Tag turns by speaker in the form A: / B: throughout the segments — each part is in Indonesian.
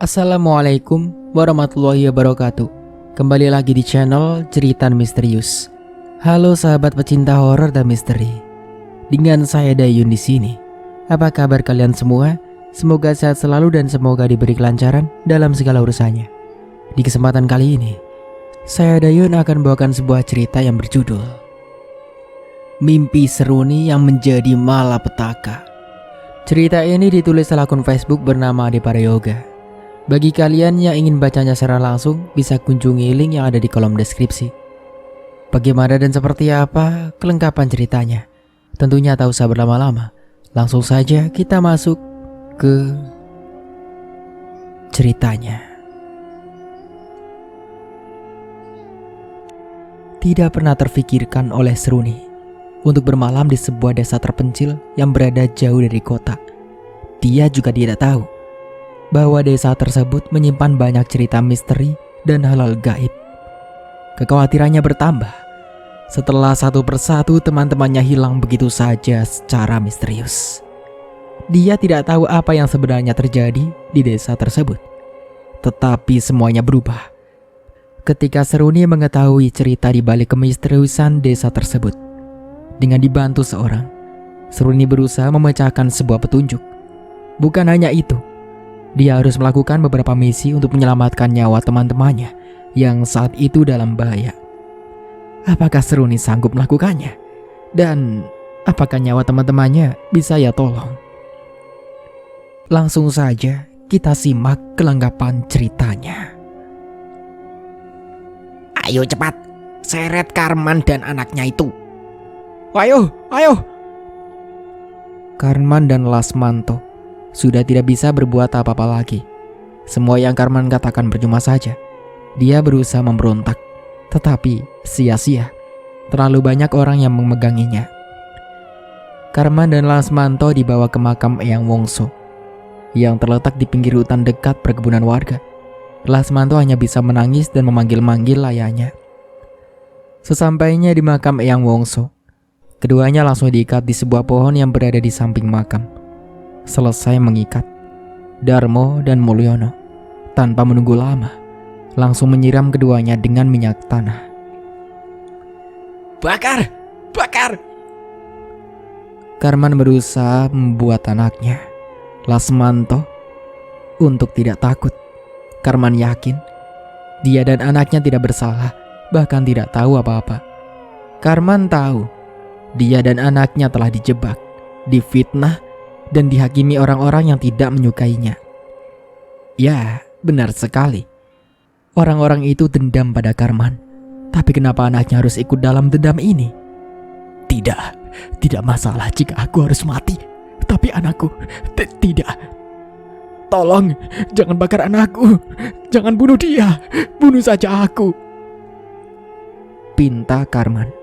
A: Assalamualaikum warahmatullahi wabarakatuh. Kembali lagi di channel Cerita Misterius. Halo sahabat pecinta horor dan misteri. Dengan saya Dayun di sini. Apa kabar kalian semua? Semoga sehat selalu dan semoga diberi kelancaran dalam segala urusannya. Di kesempatan kali ini, saya Dayun akan membawakan sebuah cerita yang berjudul Mimpi Seruni yang Menjadi Malapetaka. Cerita ini ditulis oleh akun Facebook bernama Adepara Yoga. Bagi kalian yang ingin bacanya secara langsung, bisa kunjungi link yang ada di kolom deskripsi. Bagaimana dan seperti apa kelengkapan ceritanya? Tentunya tak usah berlama-lama. Langsung saja kita masuk ke ceritanya. Tidak pernah terfikirkan oleh Seruni untuk bermalam di sebuah desa terpencil yang berada jauh dari kota. Dia juga tidak tahu bahwa desa tersebut menyimpan banyak cerita misteri dan hal-hal gaib. Kekhawatirannya bertambah setelah satu persatu teman-temannya hilang begitu saja secara misterius. Dia tidak tahu apa yang sebenarnya terjadi di desa tersebut. Tetapi semuanya berubah ketika Seruni mengetahui cerita di balik kemisteriusan desa tersebut. Dengan dibantu seorang, Seruni berusaha memecahkan sebuah petunjuk. Bukan hanya itu, dia harus melakukan beberapa misi untuk menyelamatkan nyawa teman-temannya yang saat itu dalam bahaya. Apakah Seruni sanggup melakukannya? Dan apakah nyawa teman-temannya bisa ia tolong? Langsung saja kita simak kelengkapan ceritanya.
B: Ayo cepat, seret Karman dan anaknya itu.
A: Ayo! Karman dan Lasmanto sudah tidak bisa berbuat apa-apa lagi. Semua yang Karman katakan percuma saja. Dia berusaha memberontak, tetapi sia-sia. Terlalu banyak orang yang memeganginya. Karman dan Lasmanto dibawa ke makam Eyang Wongso yang terletak di pinggir hutan dekat perkebunan warga. Lasmanto hanya bisa menangis dan memanggil-manggil ayahnya. Sesampainya di makam Eyang Wongso, keduanya langsung diikat di sebuah pohon yang berada di samping makam. Selesai mengikat, Darmo dan Mulyono tanpa menunggu lama langsung menyiram keduanya dengan minyak tanah.
B: Bakar!
A: Karman berusaha membuat anaknya, Lasmanto, untuk tidak takut. Karman yakin dia dan anaknya tidak bersalah, bahkan tidak tahu apa-apa. Karman tahu dia dan anaknya telah dijebak, difitnah, dan dihakimi orang-orang yang tidak menyukainya. Ya, benar sekali. Orang-orang itu dendam pada Karman. Tapi kenapa anaknya harus ikut dalam dendam ini? Tidak masalah jika aku harus mati. Tapi anakku, tidak. Tolong, jangan bakar anakku. Jangan bunuh dia. Bunuh saja aku, pinta Karman.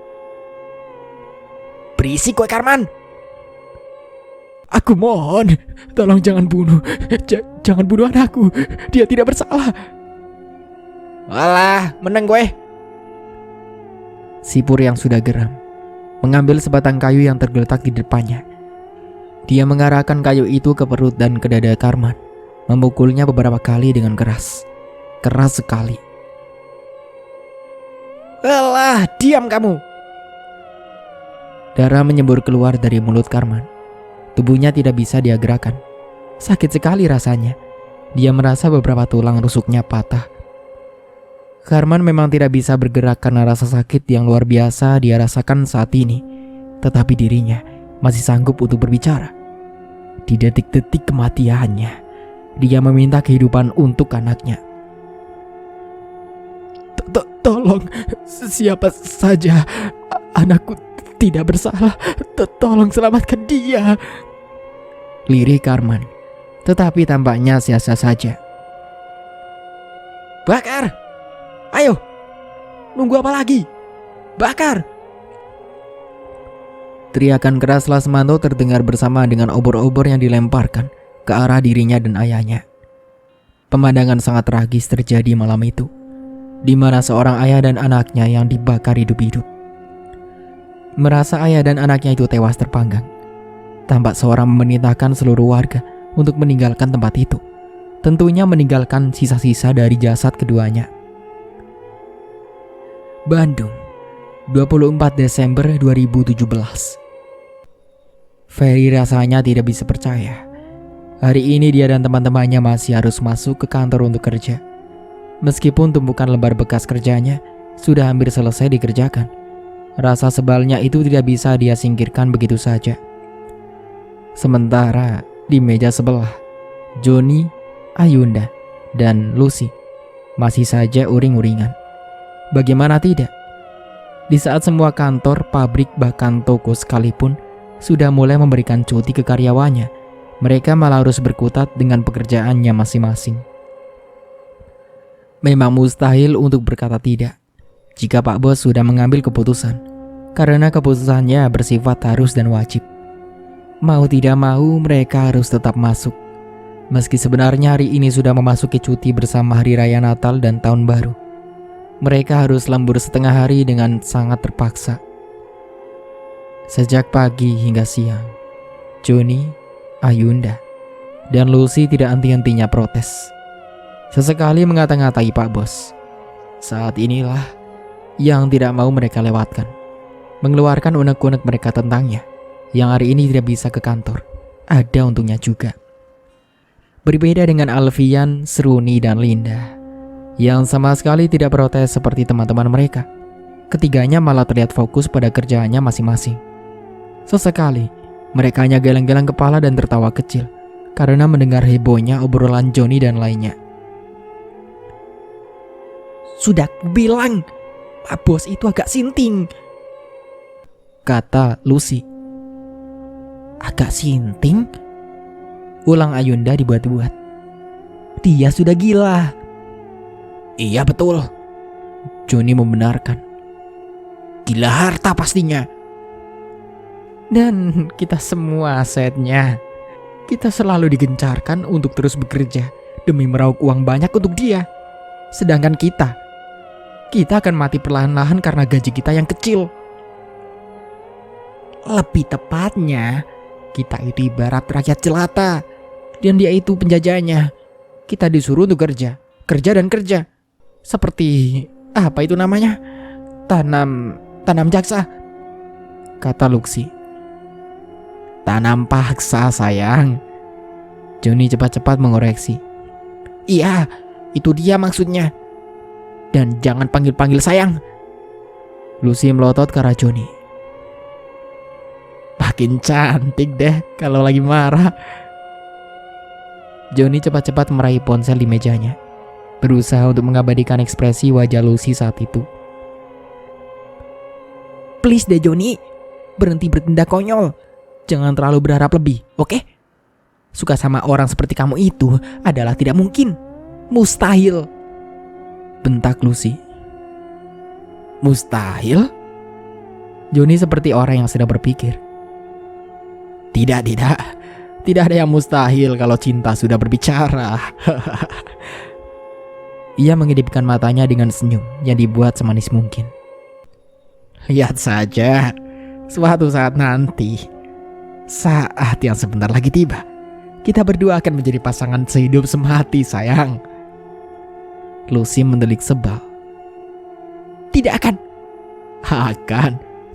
B: Berisik kowe Karman.
A: Aku mohon, tolong jangan bunuh. Jangan bunuh anakku. Dia tidak bersalah.
B: Walah, meneng gue.
A: Sipur yang sudah geram mengambil sebatang kayu yang tergeletak di depannya. Dia mengarahkan kayu itu ke perut dan ke dada Karman, memukulnya beberapa kali dengan keras. Keras sekali.
B: Walah, diam kamu.
A: Darah menyembur keluar dari mulut Karman. Tubuhnya tidak bisa dia gerakkan. Sakit sekali rasanya. Dia merasa beberapa tulang rusuknya patah. Karman memang tidak bisa bergerak karena rasa sakit yang luar biasa dia rasakan saat ini. Tetapi dirinya masih sanggup untuk berbicara. Di detik-detik kematiannya, dia meminta kehidupan untuk anaknya. Tolong, siapa saja, anakku tidak bersalah. Tolong selamatkan dia, lirih Karman. Tetapi tampaknya sia-sia saja.
B: Bakar! Ayo! Nunggu apa lagi? Bakar!
A: Teriakan keras Lasmanto terdengar bersama dengan obor-obor yang dilemparkan ke arah dirinya dan ayahnya. Pemandangan sangat tragis terjadi malam itu, di mana seorang ayah dan anaknya yang dibakar hidup-hidup. Merasa ayah dan anaknya itu tewas terpanggang, tampak seorang memerintahkan seluruh warga untuk meninggalkan tempat itu. tentunya meninggalkan sisa-sisa dari jasad keduanya. Bandung, 24 Desember 2017. Ferry rasanya tidak bisa percaya. Hari ini dia dan teman-temannya masih harus masuk ke kantor untuk kerja. Meskipun tumpukan lembar bekas kerjanya sudah hampir selesai dikerjakan, rasa sebalnya itu tidak bisa dia singkirkan begitu saja. Sementara di meja sebelah, Johnny, Ayunda, dan Lucy masih saja uring-uringan. Bagaimana tidak? Di saat semua kantor, pabrik, bahkan toko sekalipun sudah mulai memberikan cuti ke karyawannya, mereka malah harus berkutat dengan pekerjaannya masing-masing. Memang mustahil untuk berkata tidak jika Pak Bos sudah mengambil keputusan, karena keputusannya bersifat harus dan wajib. Mau tidak mau mereka harus tetap masuk. Meski sebenarnya hari ini sudah memasuki cuti bersama Hari Raya Natal dan Tahun Baru, mereka harus lembur setengah hari dengan sangat terpaksa. Sejak pagi hingga siang, Johnny, Ayunda, dan Lucy tidak henti-hentinya protes. Sesekali mengata-ngatai Pak Bos. Saat inilah yang tidak mau mereka lewatkan, mengeluarkan unek-unek mereka tentangnya, yang hari ini tidak bisa ke kantor. Ada untungnya juga. Berbeda dengan Alfian, Seruni, dan Linda, yang sama sekali tidak protes seperti teman-teman mereka. Ketiganya malah terlihat fokus pada kerjaannya masing-masing. Sesekali, mereka hanya geleng-geleng kepala dan tertawa kecil karena mendengar hebohnya obrolan Johnny dan lainnya.
B: Sudah bilang, Pak Bos itu agak sinting,
A: kata Lucy.
B: Agak sinting?
A: Ulang Ayunda dibuat-buat.
B: Dia sudah gila. Iya betul,
A: Johnny membenarkan.
B: Gila harta pastinya.
A: Dan kita semua asetnya. Kita selalu digencarkan untuk terus bekerja demi meraup uang banyak untuk dia. Sedangkan kita akan mati perlahan-lahan karena gaji kita yang kecil.
B: Lebih tepatnya, kita itu ibarat rakyat jelata dan dia itu penjajahnya.
A: Kita disuruh untuk kerja dan kerja. Seperti apa itu namanya? Tanam jaksa, kata Lucy.
B: Tanam paksa sayang,
A: Johnny cepat-cepat mengoreksi.
B: Iya, itu dia maksudnya. Dan jangan panggil-panggil sayang,
A: Lucy melotot ke arah Johnny.
B: Makin cantik deh kalau lagi marah.
A: Johnny cepat-cepat meraih ponsel di mejanya, berusaha untuk mengabadikan ekspresi wajah Lucy saat itu.
B: Please deh Johnny, berhenti bertindak konyol. Jangan terlalu berharap lebih, oke? Suka sama orang seperti kamu itu adalah tidak mungkin. Mustahil,
A: bentak Lucy.
B: Mustahil?
A: Johnny seperti orang yang sedang berpikir.
B: Tidak ada yang mustahil kalau cinta sudah berbicara.
A: Ia mengedipkan matanya dengan senyum yang dibuat semanis mungkin.
B: Lihat saja, suatu saat nanti, saat yang sebentar lagi tiba, kita berdua akan menjadi pasangan sehidup semati sayang.
A: Lucy mendelik sebal.
B: Tidak akan.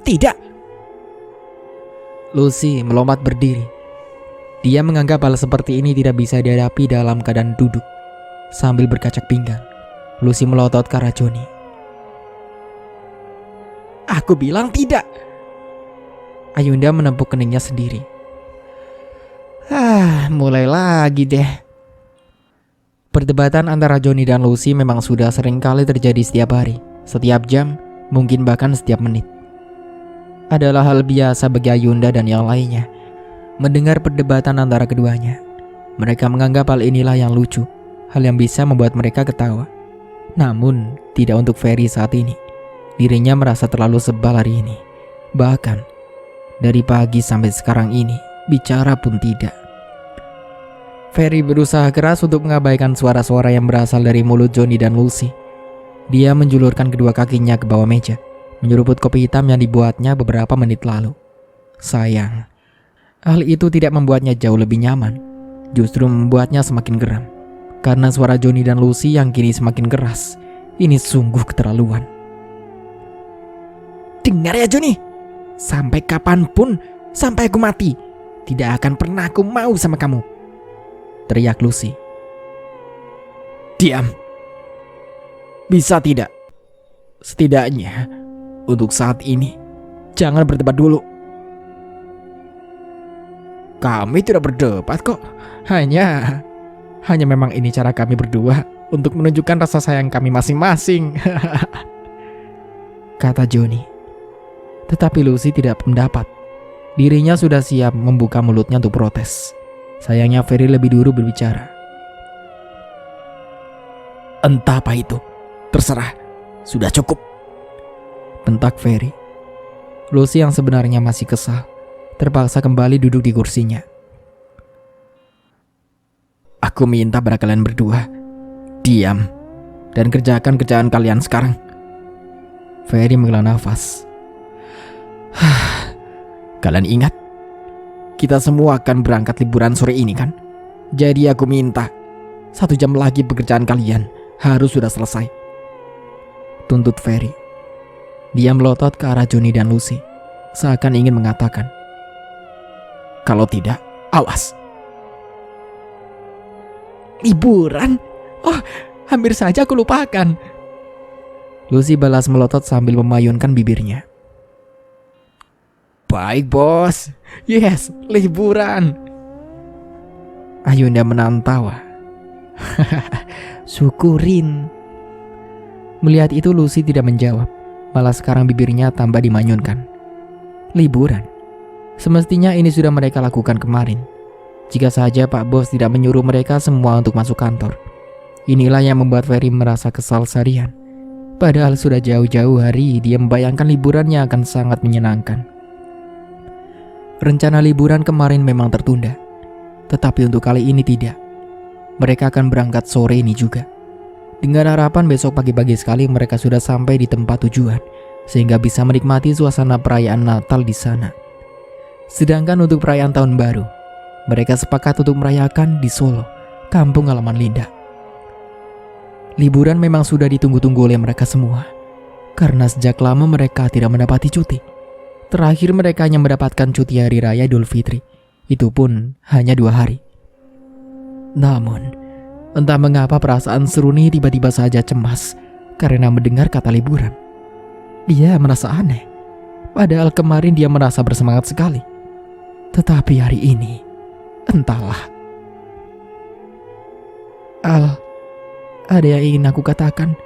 B: Tidak.
A: Lucy melompat berdiri. Dia menganggap hal seperti ini tidak bisa dihadapi dalam keadaan duduk. Sambil berkacak pinggang, Lucy melotot ke arah Johnny.
B: Aku bilang tidak.
A: Ayunda menepuk keningnya sendiri.
B: Mulai lagi deh.
A: Perdebatan antara Johnny dan Lucy memang sudah sering kali terjadi setiap hari, setiap jam, mungkin bahkan setiap menit. Adalah hal biasa bagi Ayunda dan yang lainnya mendengar perdebatan antara keduanya. Mereka menganggap hal inilah yang lucu, hal yang bisa membuat mereka ketawa. Namun, tidak untuk Ferry saat ini. Dirinya merasa terlalu sebal hari ini. Bahkan, dari pagi sampai sekarang ini, bicara pun tidak. Ferry berusaha keras untuk mengabaikan suara-suara yang berasal dari mulut Johnny dan Lucy. Dia menjulurkan kedua kakinya ke bawah meja, menyeruput kopi hitam yang dibuatnya beberapa menit lalu. Sayang, hal itu tidak membuatnya jauh lebih nyaman, justru membuatnya semakin geram. karena suara Johnny dan Lucy yang kini semakin keras. Ini sungguh keterlaluan.
B: Dengar ya Johnny, sampai kapanpun, sampai aku mati, tidak akan pernah aku mau sama kamu,
A: teriak Lucy.
B: Diam. Bisa tidak? Setidaknya untuk saat ini jangan berdebat dulu. Kami tidak berdebat kok. Hanya memang ini cara kami berdua untuk menunjukkan rasa sayang kami masing-masing,
A: kata Johnny. Tetapi Lucy tidak pendapat. Dirinya sudah siap membuka mulutnya untuk protes. Sayangnya Ferry lebih dulu berbicara.
B: Entah apa itu, terserah, sudah cukup,
A: bentak Ferry. Lucy yang sebenarnya masih kesal terpaksa kembali duduk di kursinya.
B: Aku minta pada kalian berdua, diam dan kerjakan kerjaan kalian sekarang.
A: Ferry menghela nafas.
B: Kalian ingat, kita semua akan berangkat liburan sore ini kan? Jadi aku minta 1 jam lagi pekerjaan kalian harus sudah selesai,
A: tuntut Ferry. Dia melotot ke arah Johnny dan Lucy, seakan ingin mengatakan,
B: kalau tidak, awas. Liburan? Oh, hampir saja aku lupakan.
A: Lucy balas melotot sambil memayunkan bibirnya.
B: Baik bos, yes, liburan.
A: Ayunda menahan tawa. Syukurin. Melihat itu Lucy tidak menjawab, malah sekarang bibirnya tambah dimanyunkan. Liburan? Semestinya ini sudah mereka lakukan kemarin. Jika saja Pak Bos tidak menyuruh mereka semua untuk masuk kantor. Inilah yang membuat Ferry merasa kesal seharian. Padahal sudah jauh-jauh hari dia membayangkan liburan yang akan sangat menyenangkan. Rencana liburan kemarin memang tertunda, tetapi untuk kali ini tidak. Mereka akan berangkat sore ini juga, dengan harapan besok pagi-pagi sekali mereka sudah sampai di tempat tujuan, sehingga bisa menikmati suasana perayaan Natal di sana. Sedangkan untuk perayaan Tahun Baru, mereka sepakat untuk merayakan di Solo, kampung halaman Linda. Liburan memang sudah ditunggu-tunggu oleh mereka semua, karena sejak lama mereka tidak mendapati cuti. Terakhir mereka hanya mendapatkan cuti Hari Raya Idul Fitri, itu pun hanya 2 hari. Namun, entah mengapa perasaan Seruni tiba-tiba saja cemas karena mendengar kata liburan. Dia merasa aneh, padahal kemarin dia merasa bersemangat sekali. Tetapi hari ini, entahlah. Al, ada yang ingin aku katakan.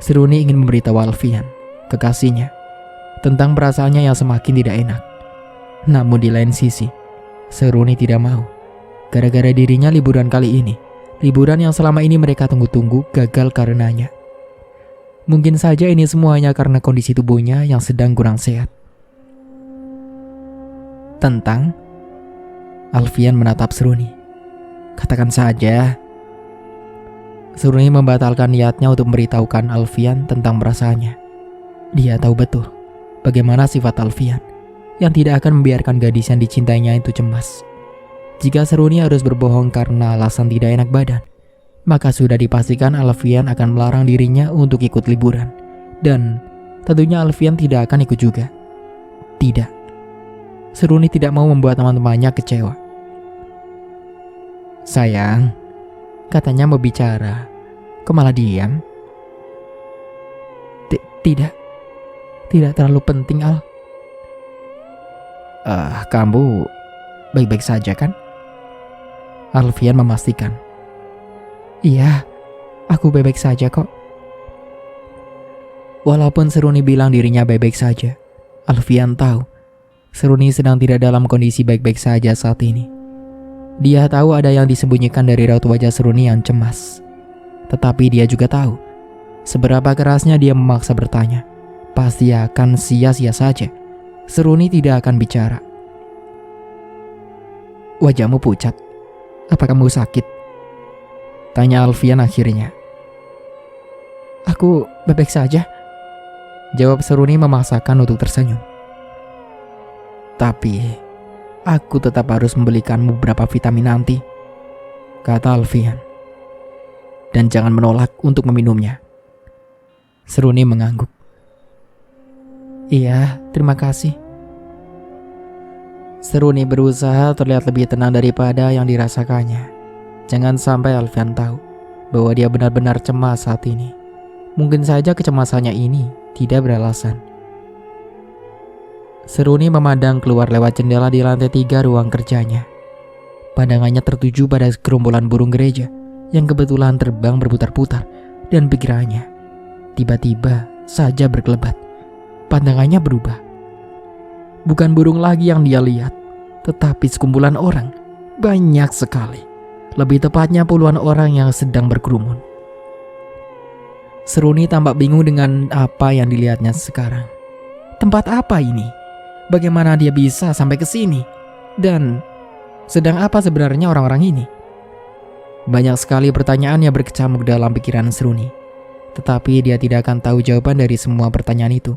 A: Seruni ingin memberitahu Alfian, kekasihnya, tentang perasaannya yang semakin tidak enak. Namun di lain sisi, Seruni tidak mau. Gara-gara dirinya liburan kali ini, liburan yang selama ini mereka tunggu-tunggu gagal karenanya. Mungkin saja ini semuanya karena kondisi tubuhnya yang sedang kurang sehat. Tentang? Alfian menatap Seruni. Katakan saja. Seruni membatalkan niatnya untuk memberitahukan Alfian tentang perasaannya. Dia tahu betul bagaimana sifat Alfian yang tidak akan membiarkan gadis yang dicintainya itu cemas. Jika Seruni harus berbohong karena alasan tidak enak badan, maka sudah dipastikan Alfian akan melarang dirinya untuk ikut liburan. Dan tentunya Alfian tidak akan ikut juga. Tidak. Seruni tidak mau membuat teman-temannya kecewa. Sayang, katanya mau bicara, kok malah diam? Tidak terlalu penting, Al.
B: Kamu baik-baik saja kan?
A: Alfian memastikan. Iya, aku baik-baik saja kok. Walaupun Seruni bilang dirinya baik-baik saja, Alfian tahu Seruni sedang tidak dalam kondisi baik-baik saja saat ini. Dia tahu ada yang disembunyikan dari raut wajah Seruni yang cemas. Tetapi dia juga tahu seberapa kerasnya dia memaksa bertanya, pasti akan sia-sia saja. Seruni tidak akan bicara. Wajahmu pucat. Apa kamu sakit? Tanya Alfian akhirnya. Aku baik-baik saja, jawab Seruni memaksakan untuk tersenyum. Tapi aku tetap harus membelikanmu beberapa vitamin nanti, kata Alfian. dan jangan menolak untuk meminumnya. Seruni mengangguk. Iya, terima kasih. Seruni berusaha terlihat lebih tenang daripada yang dirasakannya. Jangan sampai Alfian tahu bahwa dia benar-benar cemas saat ini. Mungkin saja kecemasannya ini tidak beralasan. Seruni memandang keluar lewat jendela di lantai 3 ruang kerjanya. Pandangannya tertuju pada gerombolan burung gereja yang kebetulan terbang berputar-putar, dan pikirannya tiba-tiba saja berkelebat. Pandangannya berubah. Bukan burung lagi yang dia lihat, tetapi sekumpulan orang. Banyak sekali. Lebih tepatnya puluhan orang yang sedang berkerumun. Seruni tampak bingung dengan apa yang dilihatnya sekarang. Tempat apa ini? Bagaimana dia bisa sampai ke sini? Dan sedang apa sebenarnya orang-orang ini? Banyak sekali pertanyaan yang berkecamuk dalam pikiran Seruni. Tetapi dia tidak akan tahu jawaban dari semua pertanyaan itu,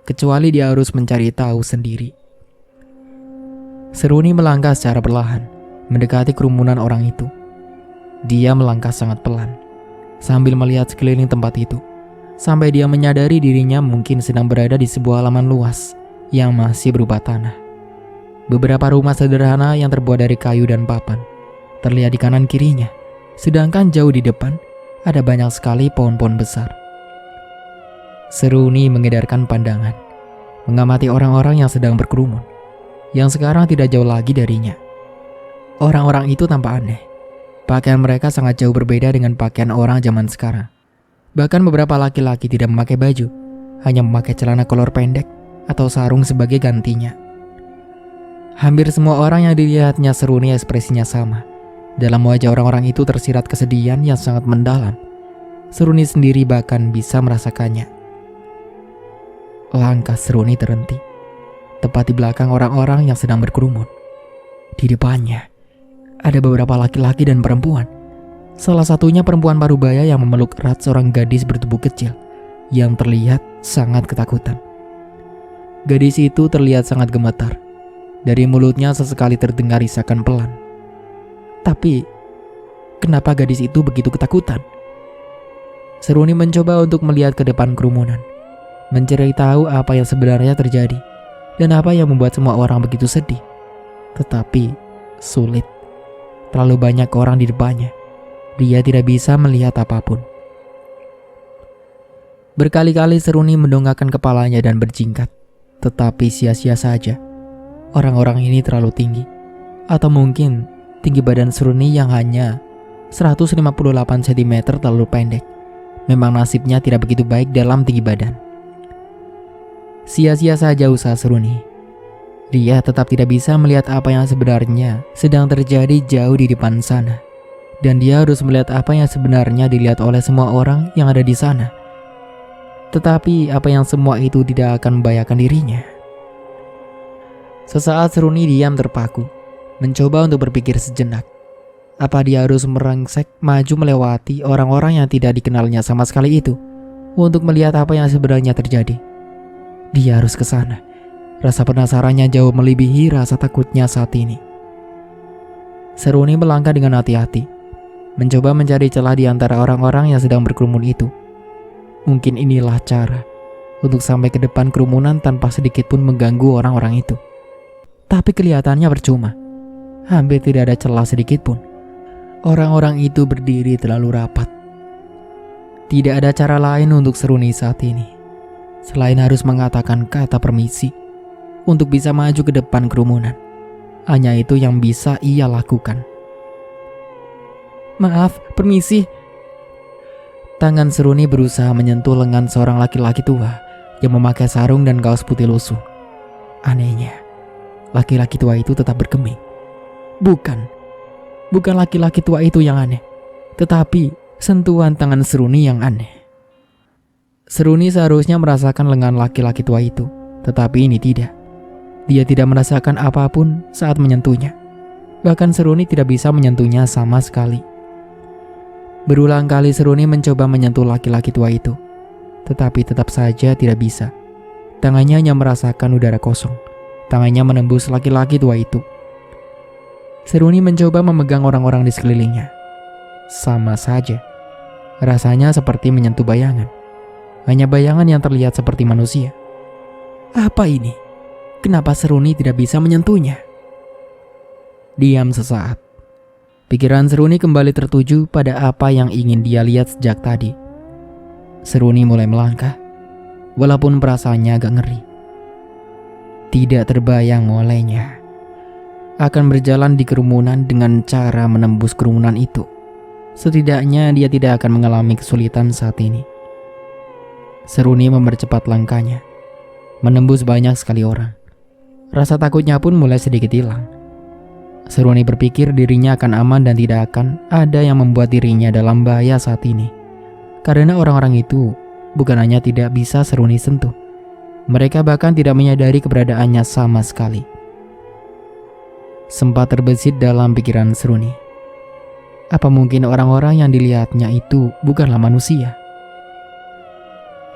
A: kecuali dia harus mencari tahu sendiri. Seruni melangkah secara perlahan, mendekati kerumunan orang itu. Dia melangkah sangat pelan, sambil melihat sekeliling tempat itu, sampai dia menyadari dirinya mungkin sedang berada di sebuah halaman luas yang masih berupa tanah. Beberapa rumah sederhana yang terbuat dari kayu dan papan terlihat di kanan kirinya, sedangkan jauh di depan ada banyak sekali pohon-pohon besar. Seruni mengedarkan pandangan, mengamati orang-orang yang sedang berkerumun, yang sekarang tidak jauh lagi darinya. Orang-orang itu tampak aneh. Pakaian mereka sangat jauh berbeda dengan pakaian orang zaman sekarang. Bahkan beberapa laki-laki tidak memakai baju, hanya memakai celana kolor pendek atau sarung sebagai gantinya. Hampir semua orang yang dilihatnya Seruni ekspresinya sama. Dalam wajah orang-orang itu tersirat kesedihan yang sangat mendalam. Seruni sendiri bahkan bisa merasakannya. Langkah Seruni terhenti, tepat di belakang orang-orang yang sedang berkerumun. Di depannya ada beberapa laki-laki dan perempuan. Salah satunya perempuan parubaya yang memeluk erat seorang gadis bertubuh kecil yang terlihat sangat ketakutan. Gadis itu terlihat sangat gemetar. Dari mulutnya sesekali terdengar isakan pelan. Tapi, kenapa gadis itu begitu ketakutan? Seruni mencoba untuk melihat ke depan kerumunan, mencari tahu apa yang sebenarnya terjadi dan apa yang membuat semua orang begitu sedih. Tetapi, sulit. Terlalu banyak orang di depannya. Dia tidak bisa melihat apapun. Berkali-kali Seruni mendongakkan kepalanya dan berjingkat, tetapi sia-sia saja. Orang-orang ini terlalu tinggi. Atau mungkin tinggi badan Seruni yang hanya 158 cm terlalu pendek. Memang nasibnya tidak begitu baik dalam tinggi badan. Sia-sia saja usaha Seruni. Dia tetap tidak bisa melihat apa yang sebenarnya sedang terjadi jauh di depan sana. Dan dia harus melihat apa yang sebenarnya dilihat oleh semua orang yang ada di sana. Tetapi apa yang semua itu tidak akan membahayakan dirinya. Sesaat Seruni diam terpaku, mencoba untuk berpikir sejenak. Apa dia harus merengsek maju melewati orang-orang yang tidak dikenalnya sama sekali itu untuk melihat apa yang sebenarnya terjadi? Dia harus ke sana. Rasa penasarannya jauh melebihi rasa takutnya saat ini. Seruni melangkah dengan hati-hati, mencoba mencari celah di antara orang-orang yang sedang berkerumun itu. Mungkin inilah cara untuk sampai ke depan kerumunan tanpa sedikit pun mengganggu orang-orang itu. Tapi kelihatannya percuma. Hampir tidak ada celah sedikit pun. Orang-orang itu berdiri terlalu rapat. Tidak ada cara lain untuk Seruni saat ini, selain harus mengatakan kata permisi untuk bisa maju ke depan kerumunan. Hanya itu yang bisa ia lakukan. Maaf, permisi. Tangan Seruni berusaha menyentuh lengan seorang laki-laki tua yang memakai sarung dan kaos putih lusuh. Anehnya, laki-laki tua itu tetap bergeming. Bukan laki-laki tua itu yang aneh, tetapi sentuhan tangan Seruni yang aneh. Seruni seharusnya merasakan lengan laki-laki tua itu, tetapi ini tidak. Dia tidak merasakan apapun saat menyentuhnya. Bahkan Seruni tidak bisa menyentuhnya sama sekali. Berulang kali Seruni mencoba menyentuh laki-laki tua itu, tetapi tetap saja tidak bisa. Tangannya hanya merasakan udara kosong. Tangannya menembus laki-laki tua itu. Seruni mencoba memegang orang-orang di sekelilingnya. Sama saja. Rasanya seperti menyentuh bayangan. Hanya bayangan yang terlihat seperti manusia. Apa ini? Kenapa Seruni tidak bisa menyentuhnya? Diam sesaat. Pikiran Seruni kembali tertuju pada apa yang ingin dia lihat sejak tadi. Seruni mulai melangkah, walaupun perasaannya agak ngeri. Tidak terbayang olehnya akan berjalan di kerumunan dengan cara menembus kerumunan itu. Setidaknya dia tidak akan mengalami kesulitan saat ini. Seruni mempercepat langkahnya, menembus banyak sekali orang. Rasa takutnya pun mulai sedikit hilang. Seruni berpikir dirinya akan aman dan tidak akan ada yang membuat dirinya dalam bahaya saat ini. Karena orang-orang itu bukan hanya tidak bisa Seruni sentuh, mereka bahkan tidak menyadari keberadaannya sama sekali. Sempat terbesit dalam pikiran Seruni. Apa mungkin orang-orang yang dilihatnya itu bukanlah manusia?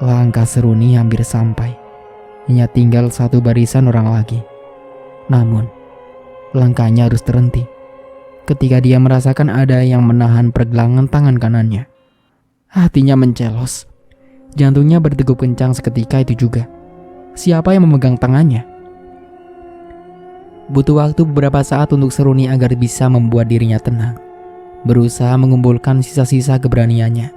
A: Langkah Seruni hampir sampai. Hanya tinggal satu barisan orang lagi. Namun, langkahnya harus terhenti ketika dia merasakan ada yang menahan pergelangan tangan kanannya. Hatinya mencelos. Jantungnya berdegup kencang seketika itu juga. Siapa yang memegang tangannya? Butuh waktu beberapa saat untuk Seruni agar bisa membuat dirinya tenang, berusaha mengumpulkan sisa-sisa keberaniannya.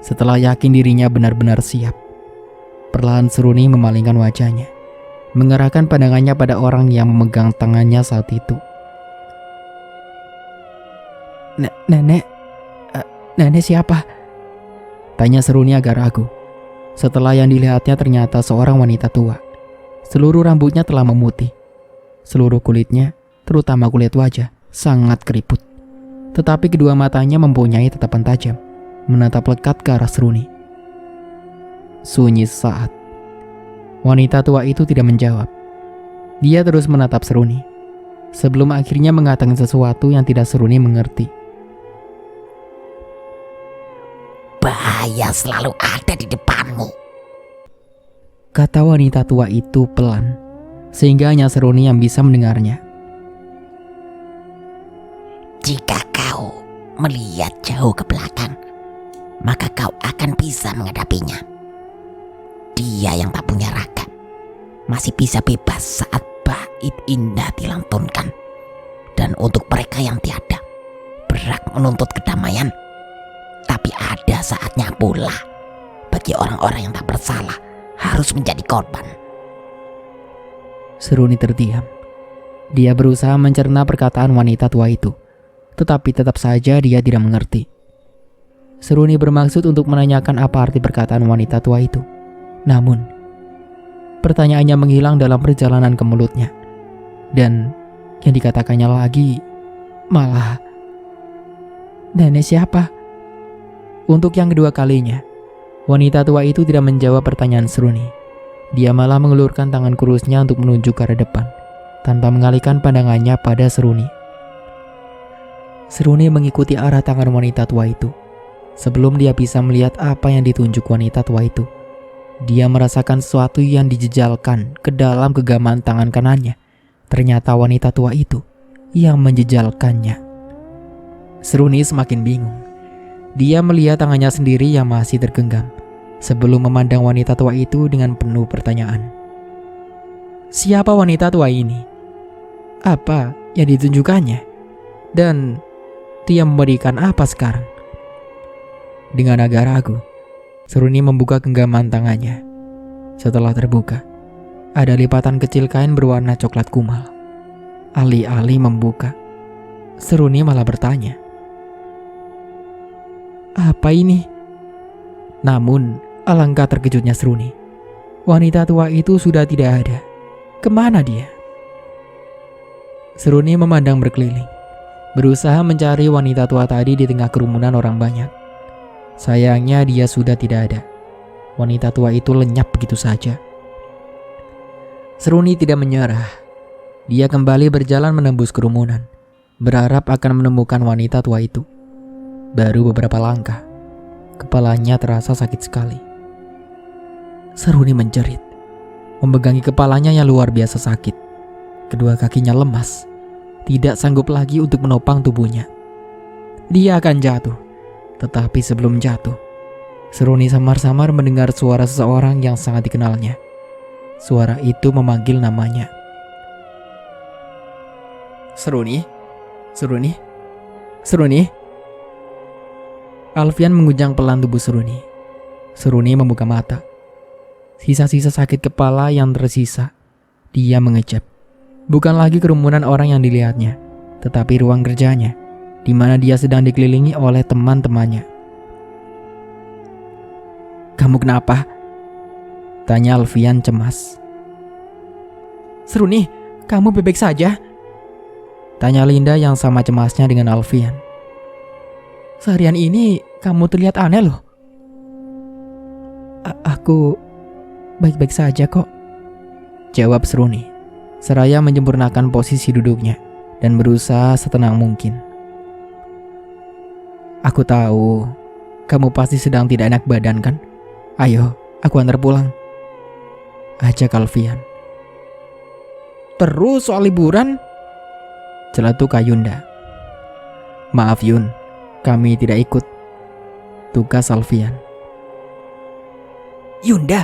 A: Setelah yakin dirinya benar-benar siap, perlahan Seruni memalingkan wajahnya, mengerahkan pandangannya pada orang yang memegang tangannya saat itu. Nenek siapa? Tanya Seruni agak ragu. Setelah yang dilihatnya ternyata seorang wanita tua. Seluruh rambutnya telah memutih. Seluruh kulitnya, terutama kulit wajah, sangat keriput. Tetapi kedua matanya mempunyai tatapan tajam, menatap lekat ke arah Seruni. Sunyi sesaat. Wanita tua itu tidak menjawab. Dia terus menatap Seruni, sebelum akhirnya mengatakan sesuatu yang tidak Seruni mengerti.
C: Bahaya selalu ada di depanmu,
A: kata wanita tua itu pelan, sehingga hanya Seruni yang bisa mendengarnya.
C: Jika kau melihat jauh ke belakang, maka kau akan bisa menghadapinya. Dia yang tak punya raga masih bisa bebas saat bait indah dilantunkan. Dan untuk mereka yang tiada berhak menuntut kedamaian, tapi ada saatnya pula bagi orang-orang yang tak bersalah harus menjadi korban.
A: Seruni terdiam. Dia berusaha mencerna perkataan wanita tua itu, tetapi tetap saja dia tidak mengerti. Seruni bermaksud untuk menanyakan apa arti perkataan wanita tua itu. Namun, pertanyaannya menghilang dalam perjalanan ke mulutnya. Dan yang dikatakannya lagi malah, nenek siapa? Untuk yang kedua kalinya, wanita tua itu tidak menjawab pertanyaan Seruni. Dia malah mengelurkan tangan kurusnya untuk menunjuk ke arah depan, tanpa mengalihkan pandangannya pada Seruni. Seruni mengikuti arah tangan wanita tua itu. Sebelum dia bisa melihat apa yang ditunjuk wanita tua itu, dia merasakan sesuatu yang dijejalkan ke dalam genggaman tangan kanannya. Ternyata wanita tua itu yang menjejalkannya. Seruni semakin bingung. Dia melihat tangannya sendiri yang masih tergenggam, sebelum memandang wanita tua itu dengan penuh pertanyaan. Siapa wanita tua ini? Apa yang ditunjukkannya? Dan dia memberikan apa sekarang? Dengan agak ragu, Seruni membuka genggaman tangannya. Setelah terbuka, ada lipatan kecil kain berwarna coklat kumal. Alih-alih membuka, Seruni malah bertanya, apa ini? Namun, alangkah terkejutnya Seruni. Wanita tua itu sudah tidak ada. Kemana dia? Seruni memandang berkeliling, berusaha mencari wanita tua tadi di tengah kerumunan orang banyak. Sayangnya dia sudah tidak ada. Wanita tua itu lenyap begitu saja. Seruni tidak menyerah. Dia kembali berjalan menembus kerumunan, berharap akan menemukan wanita tua itu. Baru beberapa langkah, kepalanya terasa sakit sekali. Seruni menjerit, memegangi kepalanya yang luar biasa sakit. Kedua kakinya lemas, tidak sanggup lagi untuk menopang tubuhnya. Dia akan jatuh. Tetapi sebelum jatuh, Seruni samar-samar mendengar suara seseorang yang sangat dikenalnya. Suara itu memanggil namanya. Seruni? Seruni? Seruni? Alfian mengguncang pelan tubuh Seruni. Seruni membuka mata. Sisa-sisa sakit kepala yang tersisa. Dia mengejap. Bukan lagi kerumunan orang yang dilihatnya, tetapi ruang kerjanya, di mana dia sedang dikelilingi oleh teman-temannya. "Kamu kenapa?" tanya Alfian cemas. "Seruni, kamu bebek saja?" tanya Linda yang sama cemasnya dengan Alfian. "Seharian ini kamu terlihat aneh loh." Aku baik-baik saja kok," jawab Seruni, seraya menyempurnakan posisi duduknya dan berusaha setenang mungkin. "Aku tahu, kamu pasti sedang tidak enak badan kan? Ayo, aku antar pulang," ajak Alfian. "Terus soal liburan?" celetuk Yunda. "Maaf Yun, kami tidak ikut," tugas Alfian. "Yunda,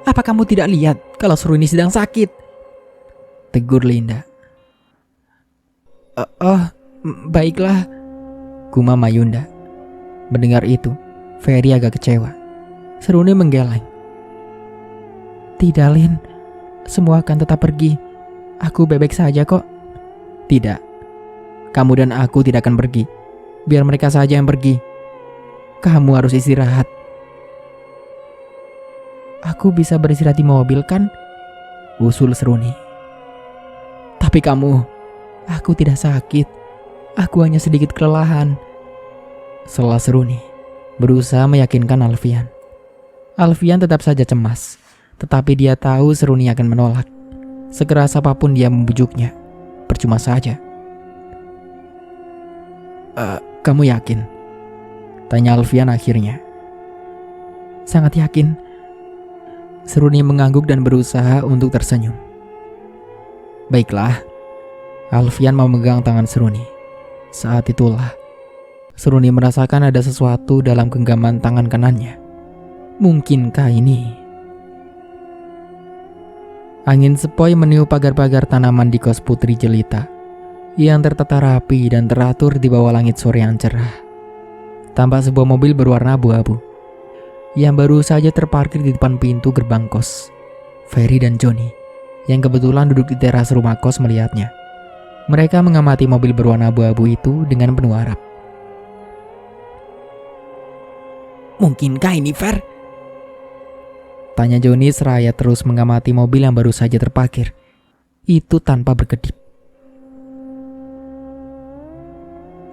A: apa kamu tidak lihat kalau Seruni sedang sakit?" tegur Linda. Baiklah," gumam Yunda. Mendengar itu, Ferry agak kecewa. Seruni menggeleng. "Tidak Lin, semua akan tetap pergi. Aku bebek saja kok." "Tidak, kamu dan aku tidak akan pergi. Biar mereka saja yang pergi. Kamu harus istirahat." "Aku bisa beristirahat di mobil kan?" usul Seruni. "Tapi kamu..." "Aku tidak sakit. Aku hanya sedikit kelelahan," sela Seruni, berusaha meyakinkan Alfian. Alfian tetap saja cemas, tetapi dia tahu Seruni akan menolak. Sekeras apapun dia membujuknya, percuma saja. Kamu yakin?" tanya Alfian akhirnya. "Sangat yakin." Seruni mengangguk dan berusaha untuk tersenyum. "Baiklah." Alfian memegang tangan Seruni. Saat itulah Seruni merasakan ada sesuatu dalam genggaman tangan kanannya. Mungkinkah ini? Angin sepoi meniup pagar-pagar tanaman di kos Putri Jelita yang tertata rapi dan teratur di bawah langit sore yang cerah. Tampak sebuah mobil berwarna abu-abu yang baru saja terparkir di depan pintu gerbang kos. Ferry dan Johnny yang kebetulan duduk di teras rumah kos melihatnya. Mereka mengamati mobil berwarna abu-abu itu dengan penuh harap. "Mungkinkah ini Fer?" tanya Johnny seraya terus mengamati mobil yang baru saja terparkir itu tanpa berkedip.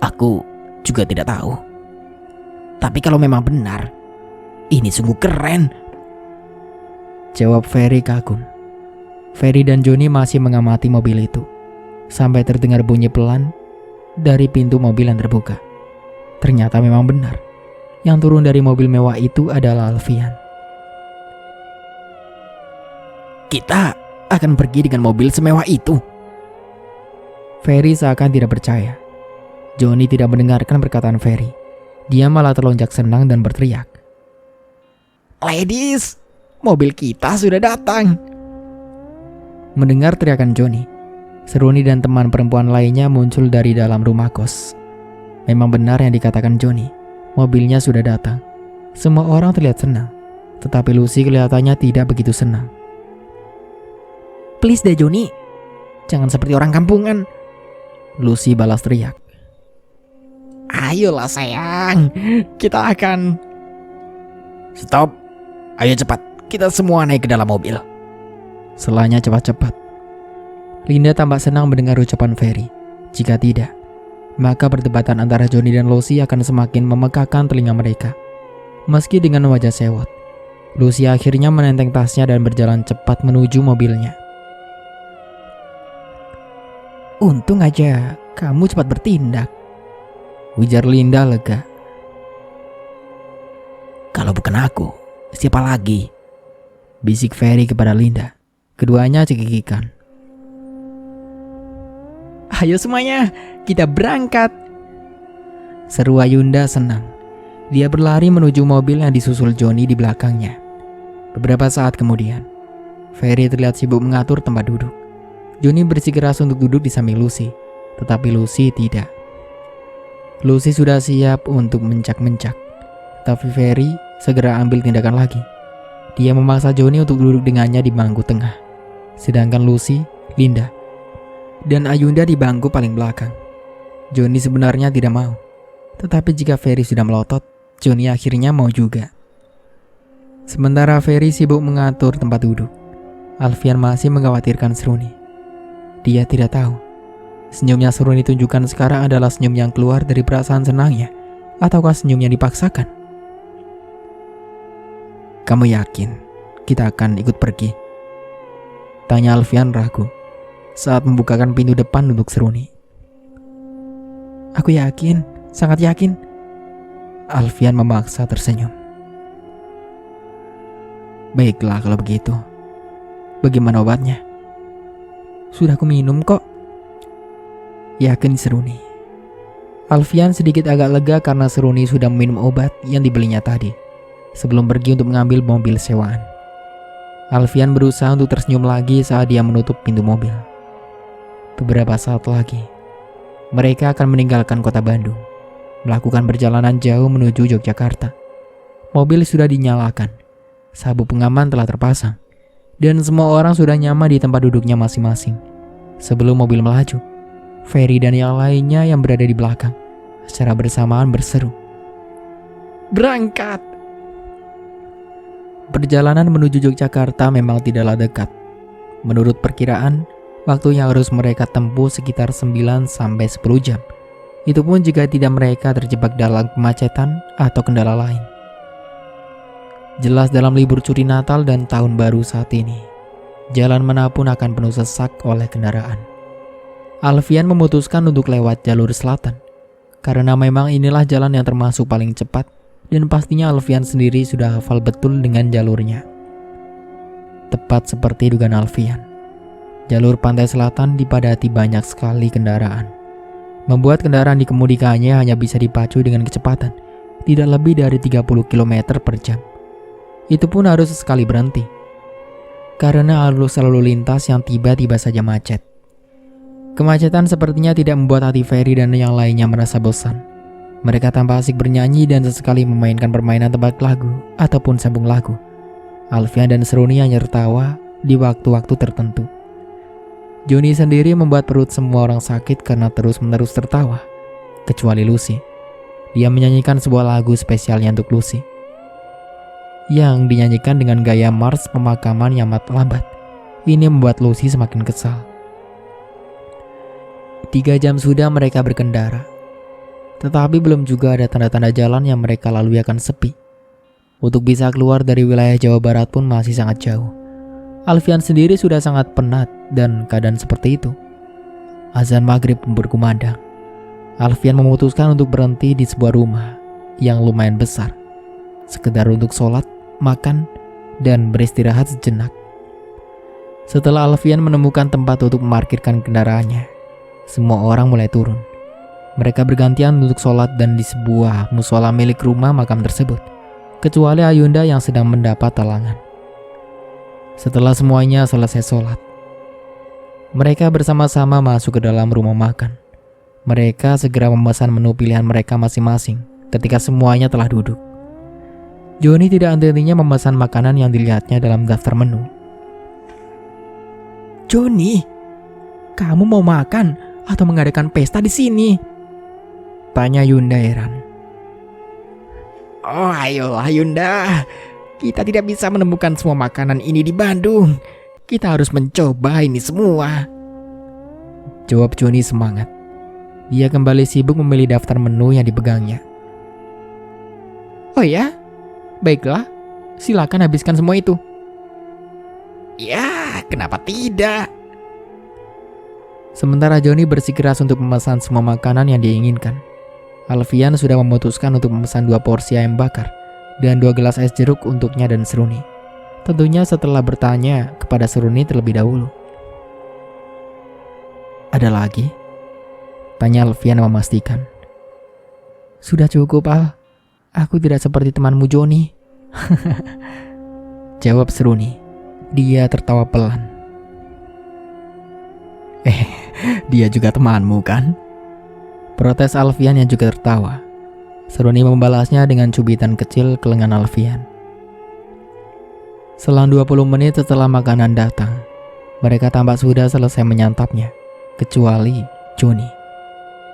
C: Aku juga tidak tahu. Tapi kalau memang benar, ini sungguh keren,
A: jawab Ferry kagum. Ferry dan Johnny masih mengamati mobil itu sampai terdengar bunyi pelan dari pintu mobil yang terbuka. Ternyata memang benar, yang turun dari mobil mewah itu adalah Alfian.
C: "Kita akan pergi dengan mobil semewah itu?"
A: Ferry seakan tidak percaya. Johnny tidak mendengarkan perkataan Ferry. Dia malah terlonjak senang dan berteriak.
B: "Ladies, mobil kita sudah datang."
A: Mendengar teriakan Johnny, Seruni dan teman perempuan lainnya muncul dari dalam rumah kos. Memang benar yang dikatakan Johnny, mobilnya sudah datang. Semua orang terlihat senang, tetapi Lucy kelihatannya tidak begitu senang.
B: "Please deh Johnny, jangan seperti orang kampungan,"
A: Lucy balas teriak.
B: "Ayolah sayang, kita akan..."
C: "Stop, ayo cepat, kita semua naik ke dalam mobil,"
A: selanya cepat-cepat. Linda tampak senang mendengar ucapan Ferry. Jika tidak, maka perdebatan antara Johnny dan Lucy akan semakin memekakkan telinga mereka. Meski dengan wajah sewot, Lucy akhirnya menenteng tasnya dan berjalan cepat menuju mobilnya.
B: "Untung aja kamu cepat bertindak,"
A: ujar Linda lega.
C: "Kalau bukan aku, siapa lagi?"
A: bisik Ferry kepada Linda. Keduanya cekikikan.
B: "Ayo semuanya, kita berangkat,"
A: seru Yunda senang. Dia berlari menuju mobil yang disusul Johnny di belakangnya. Beberapa saat kemudian, Ferry terlihat sibuk mengatur tempat duduk. Johnny bersikeras untuk duduk di samping Lucy, tetapi Lucy tidak. Lucy sudah siap untuk mencak-mencak, tapi Ferry segera ambil tindakan lagi. Dia memaksa Johnny untuk duduk dengannya di bangku tengah, sedangkan Lucy, Linda, dan Ayunda di bangku paling belakang. Johnny sebenarnya tidak mau, tetapi jika Ferry sudah melotot, Johnny akhirnya mau juga. Sementara Ferry sibuk mengatur tempat duduk, Alfian masih mengkhawatirkan Seruni. Dia tidak tahu, senyum yang Seruni tunjukkan sekarang adalah senyum yang keluar dari perasaan senangnya, ataukah senyum yang dipaksakan. "Kamu yakin kita akan ikut pergi?" tanya Alfian ragu saat membukakan pintu depan untuk Seruni. "Aku yakin, sangat yakin." Alfian memaksa tersenyum. "Baiklah kalau begitu. Bagaimana obatnya?" "Sudah aku minum kok." Yakin Seruni. Alfian sedikit agak lega karena Seruni sudah meminum obat yang dibelinya tadi sebelum pergi untuk mengambil mobil sewaan. Alfian berusaha untuk tersenyum lagi saat dia menutup pintu mobil. Beberapa saat lagi, mereka akan meninggalkan kota Bandung, melakukan perjalanan jauh menuju Yogyakarta. Mobil sudah dinyalakan, sabuk pengaman telah terpasang, dan semua orang sudah nyaman di tempat duduknya masing-masing. Sebelum mobil melaju, Ferry dan yang lainnya yang berada di belakang secara bersamaan berseru, "Berangkat!" Perjalanan menuju Yogyakarta memang tidaklah dekat. Menurut perkiraan, waktu yang harus mereka tempuh sekitar 9-10 jam. Itu pun jika tidak mereka terjebak dalam kemacetan atau kendala lain. Jelas dalam libur cuti Natal dan Tahun Baru saat ini, jalan manapun akan penuh sesak oleh kendaraan. Alfian memutuskan untuk lewat jalur selatan, karena memang inilah jalan yang termasuk paling cepat, dan pastinya Alfian sendiri sudah hafal betul dengan jalurnya. Tepat seperti dugaan Alfian, jalur pantai selatan dipadati banyak sekali kendaraan, membuat kendaraan dikemudikannya hanya bisa dipacu dengan kecepatan tidak lebih dari 30 km per jam. Itu pun harus sekali berhenti, karena arus lalu lintas yang tiba-tiba saja macet. Kemacetan sepertinya tidak membuat hati Ferry dan yang lainnya merasa bosan. Mereka tampak asik bernyanyi dan sesekali memainkan permainan tebak lagu ataupun sambung lagu. Alfian dan Seruni hanya tertawa di waktu-waktu tertentu. Johnny sendiri membuat perut semua orang sakit karena terus-menerus tertawa, kecuali Lucy. Dia menyanyikan sebuah lagu spesialnya untuk Lucy, yang dinyanyikan dengan gaya mars pemakaman yang amat lambat. Ini membuat Lucy semakin kesal. 3 jam sudah mereka berkendara, tetapi belum juga ada tanda-tanda jalan yang mereka lalui akan sepi. Untuk bisa keluar dari wilayah Jawa Barat pun masih sangat jauh. Alfian sendiri sudah sangat penat dan keadaan seperti itu. Azan maghrib pun berkumandang. Alfian memutuskan untuk berhenti di sebuah rumah yang lumayan besar, sekedar untuk sholat, makan, dan beristirahat sejenak. Setelah Alfian menemukan tempat untuk memarkirkan kendaraannya, semua orang mulai turun. Mereka bergantian untuk sholat dan di sebuah musola milik rumah makam tersebut, kecuali Ayunda yang sedang mendapat talangan. Setelah semuanya selesai sholat, mereka bersama-sama masuk ke dalam rumah makan. Mereka segera memesan menu pilihan mereka masing-masing ketika semuanya telah duduk. Johnny tidak henti-hentinya memesan makanan yang dilihatnya dalam daftar menu. "Johnny, kamu mau makan atau mengadakan pesta di sini?" tanya Yunda heran.
B: "Oh ayolah Yunda, kita tidak bisa menemukan semua makanan ini di Bandung. Kita harus mencoba ini semua,"
A: jawab Johnny semangat. Dia kembali sibuk memilih daftar menu yang dipegangnya.
B: "Oh ya? Baiklah, silakan habiskan semua itu." "Ya, kenapa tidak?"
A: Sementara Johnny bersikeras untuk memesan semua makanan yang diinginkan, Alfian sudah memutuskan untuk memesan 2 porsi ayam bakar dan 2 gelas es jeruk untuknya dan Seruni. Tentunya setelah bertanya kepada Seruni terlebih dahulu. "Ada lagi?" tanya Alfian memastikan. "Sudah cukup, Al. Aku tidak seperti temanmu Joni. Jawab Seruni. Dia tertawa pelan.
B: Dia juga temanmu kan?
A: Protes Alfian yang juga tertawa. Seruni membalasnya dengan cubitan kecil ke lengan Alfian. Selang 20 menit setelah makanan datang, mereka tampak sudah selesai menyantapnya, kecuali Joni.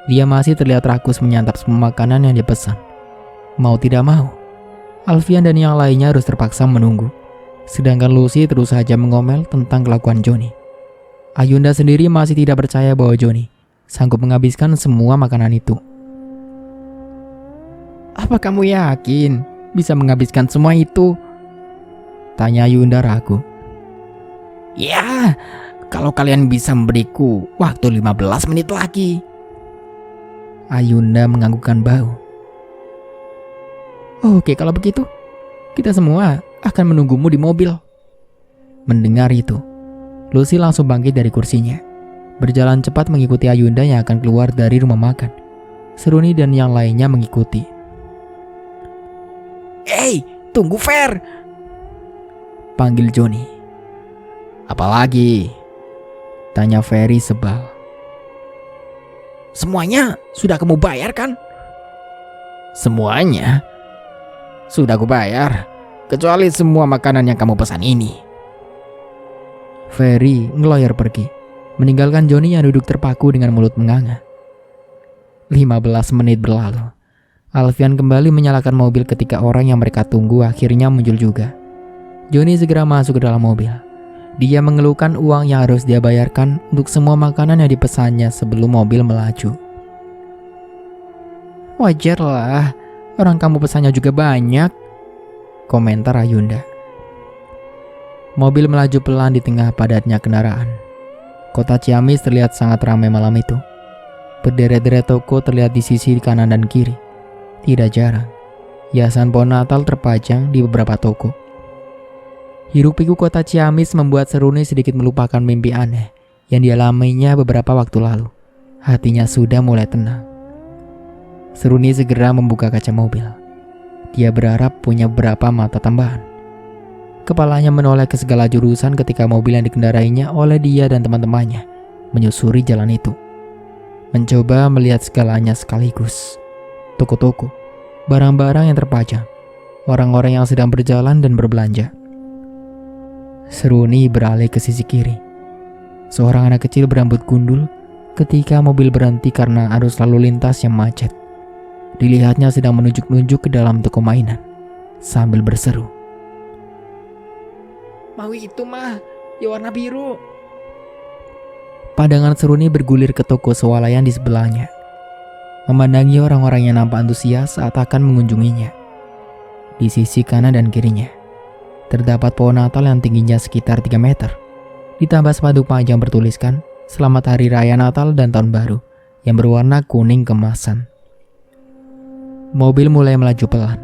A: Dia masih terlihat rakus menyantap semua makanan yang dipesan. Mau tidak mau, Alfian dan yang lainnya harus terpaksa menunggu. Sedangkan Lucy terus saja mengomel tentang kelakuan Joni. Ayunda sendiri masih tidak percaya bahwa Joni sanggup menghabiskan semua makanan itu.
B: Apa kamu yakin bisa menghabiskan semua itu?
A: Tanya Ayunda ragu.
B: Ya, kalau kalian bisa memberiku waktu 15 menit lagi.
A: Ayunda menganggukkan bahu.
B: Oke, kalau begitu, kita semua akan menunggumu di mobil.
A: Mendengar itu, Lucy langsung bangkit dari kursinya, berjalan cepat mengikuti Ayunda yang akan keluar dari rumah makan. Seruni dan yang lainnya mengikuti.
B: Hey, tunggu Fer!
A: Panggil Joni.
B: Apalagi?
A: Tanya Ferry sebal.
B: Semuanya sudah kamu bayar kan?
A: Semuanya?
B: Sudah aku bayar, kecuali semua makanan yang kamu pesan ini.
A: Ferry ngeloyor pergi, meninggalkan Joni yang duduk terpaku dengan mulut menganga. 15 menit berlalu. Alfian kembali menyalakan mobil ketika orang yang mereka tunggu akhirnya muncul juga. Joni segera masuk ke dalam mobil. Dia mengeluhkan uang yang harus dia bayarkan untuk semua makanan yang dipesannya sebelum mobil melaju.
B: Wajarlah, orang kamu pesannya juga banyak,
A: komentar Ayunda. Mobil melaju pelan di tengah padatnya kendaraan. Kota Ciamis terlihat sangat ramai malam itu. Berderet-deret toko terlihat di sisi kanan dan kiri. Tidak jarang, hiasan pohon Natal terpajang di beberapa toko. Hiruk-pikuk kota Ciamis membuat Seruni sedikit melupakan mimpi aneh yang dialaminya beberapa waktu lalu. Hatinya sudah mulai tenang. Seruni segera membuka kaca mobil. Dia berharap punya beberapa mata tambahan. Kepalanya menoleh ke segala jurusan ketika mobil yang dikendarainya oleh dia dan teman-temannya menyusuri jalan itu. Mencoba melihat segalanya sekaligus. Toko-toko, barang-barang yang terpajang, orang-orang yang sedang berjalan dan berbelanja. Seruni beralih ke sisi kiri. Seorang anak kecil berambut gundul ketika mobil berhenti karena arus lalu lintas yang macet. Dilihatnya sedang menunjuk-nunjuk ke dalam toko mainan sambil berseru.
B: Mau itu mah, ya warna biru.
A: Pandangan Seruni bergulir ke toko swalayan di sebelahnya, memandangi orang-orang yang nampak antusias saat akan mengunjunginya. Di sisi kanan dan kirinya, terdapat pohon Natal yang tingginya sekitar 3 meter, ditambah spanduk panjang bertuliskan Selamat Hari Raya Natal dan Tahun Baru yang berwarna kuning kemasan. Mobil mulai melaju pelan.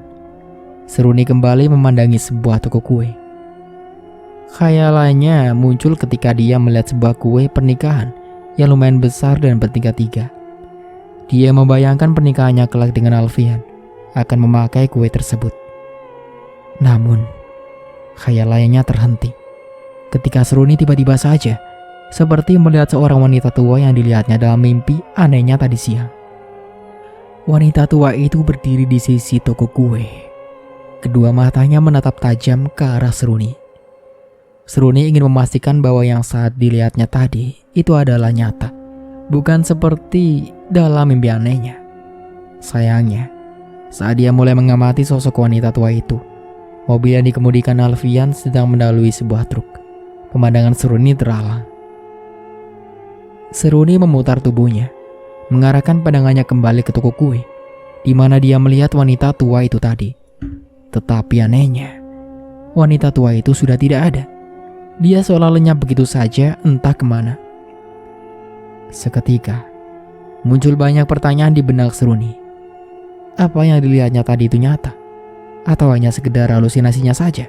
A: Seruni kembali memandangi sebuah toko kue. Khayalannya muncul ketika dia melihat sebuah kue pernikahan yang lumayan besar dan bertiga-tiga. Dia membayangkan pernikahannya kelak dengan Alfian akan memakai kue tersebut. Namun, khayalannya terhenti ketika Seruni tiba-tiba saja seperti melihat seorang wanita tua yang dilihatnya dalam mimpi anehnya tadi siang. Wanita tua itu berdiri di sisi toko kue. Kedua matanya menatap tajam ke arah Seruni. Seruni ingin memastikan bahwa yang saat dilihatnya tadi itu adalah nyata, bukan seperti dalam mimpi anehnya. Sayangnya, saat dia mulai mengamati sosok wanita tua itu, mobil yang dikemudikan Alfian sedang mendahului sebuah truk. Pemandangan Seruni terhalang. Seruni memutar tubuhnya, mengarahkan pandangannya kembali ke toko kue, di mana dia melihat wanita tua itu tadi. Tetapi anehnya, wanita tua itu sudah tidak ada. Dia seolah lenyap begitu saja entah kemana. Seketika, muncul banyak pertanyaan di benak Seruni. Apa yang dilihatnya tadi itu nyata? Atau hanya sekedar halusinasinya saja?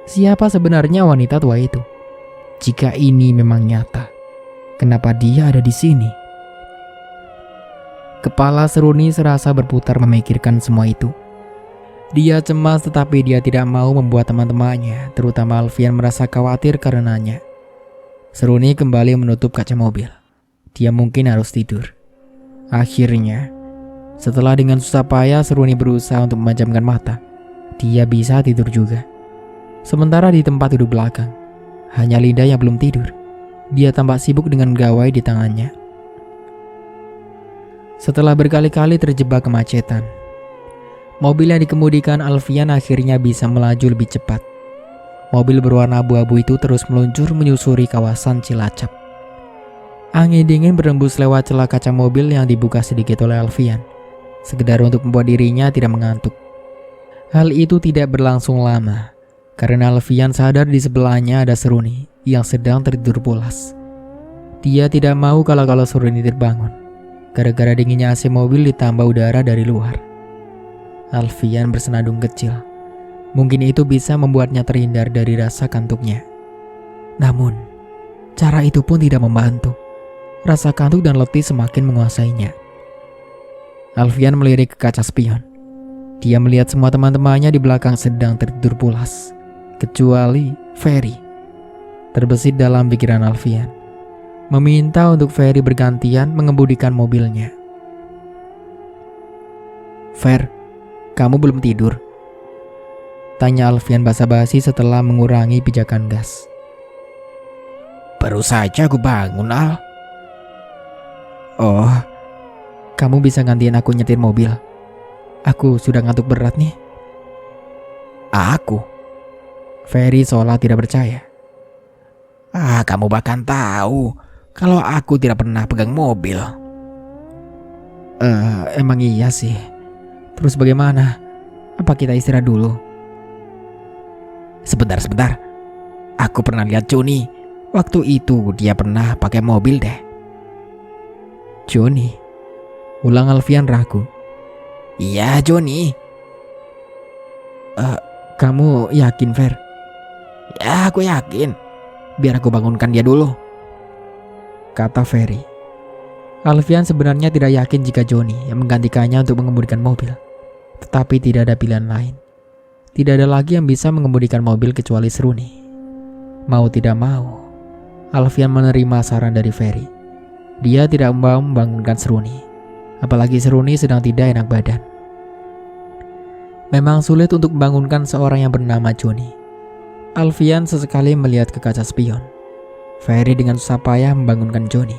A: Siapa sebenarnya wanita tua itu? Jika ini memang nyata, kenapa dia ada di sini? Kepala Seruni serasa berputar memikirkan semua itu Dia cemas tetapi dia tidak mau membuat teman-temannya, terutama Alfian, merasa khawatir karenanya. Seruni kembali menutup kaca mobil. Dia mungkin harus tidur. Akhirnya, setelah dengan susah payah Seruni berusaha untuk memejamkan mata, dia bisa tidur juga. Sementara di tempat duduk belakang, hanya Linda yang belum tidur. Dia tampak sibuk dengan gawai di tangannya. Setelah berkali-kali terjebak kemacetan, mobil yang dikemudikan Alfian akhirnya bisa melaju lebih cepat. Mobil berwarna abu-abu itu terus meluncur menyusuri kawasan Cilacap. Angin dingin berembus lewat celah kaca mobil yang dibuka sedikit oleh Alfian, sekedar untuk membuat dirinya tidak mengantuk. Hal itu tidak berlangsung lama, karena Alfian sadar di sebelahnya ada Seruni yang sedang tertidur pulas. Dia tidak mau kalau Seruni terbangun, gara-gara dinginnya AC mobil ditambah udara dari luar. Alfian bersenandung kecil. Mungkin itu bisa membuatnya terhindar dari rasa kantuknya. Namun, cara itu pun tidak membantu. Rasa kantuk dan letih semakin menguasainya. Alfian melirik ke kaca spion. Dia melihat semua teman-temannya di belakang sedang tertidur pulas, kecuali Ferry. Terbesit dalam pikiran Alfian, meminta untuk Ferry bergantian mengemudikan mobilnya. "Fer, kamu belum tidur?" tanya Alfian basa-basi setelah mengurangi pijakan gas.
B: "Baru saja aku bangun, Al."
A: "Oh, kamu bisa gantiin aku nyetir mobil? Aku sudah ngantuk berat nih."
B: "Aku?"
A: Ferry seolah tidak percaya.
B: Kamu bahkan tahu kalau aku tidak pernah pegang mobil."
A: Emang iya sih. Terus bagaimana? Apa kita istirahat dulu?"
B: Sebentar. Aku pernah lihat Joni. Waktu itu dia pernah pakai mobil deh."
A: "Joni?" ulang Alfian ragu.
B: "Iya, Joni."
A: Kamu yakin, Fer?"
B: "Ya, aku yakin. Biar aku bangunkan dia dulu,"
A: kata Ferry. Alfian sebenarnya tidak yakin jika Joni yang menggantikannya untuk mengemudikan mobil. Tetapi tidak ada pilihan lain. Tidak ada lagi yang bisa mengemudikan mobil kecuali Seruni. Mau tidak mau, Alfian menerima saran dari Ferry. Dia tidak mau membangunkan Seruni, apalagi Seruni sedang tidak enak badan. Memang sulit untuk membangunkan seorang yang bernama Joni. Alfian sesekali melihat ke kaca spion. Ferry dengan susah payah membangunkan Joni.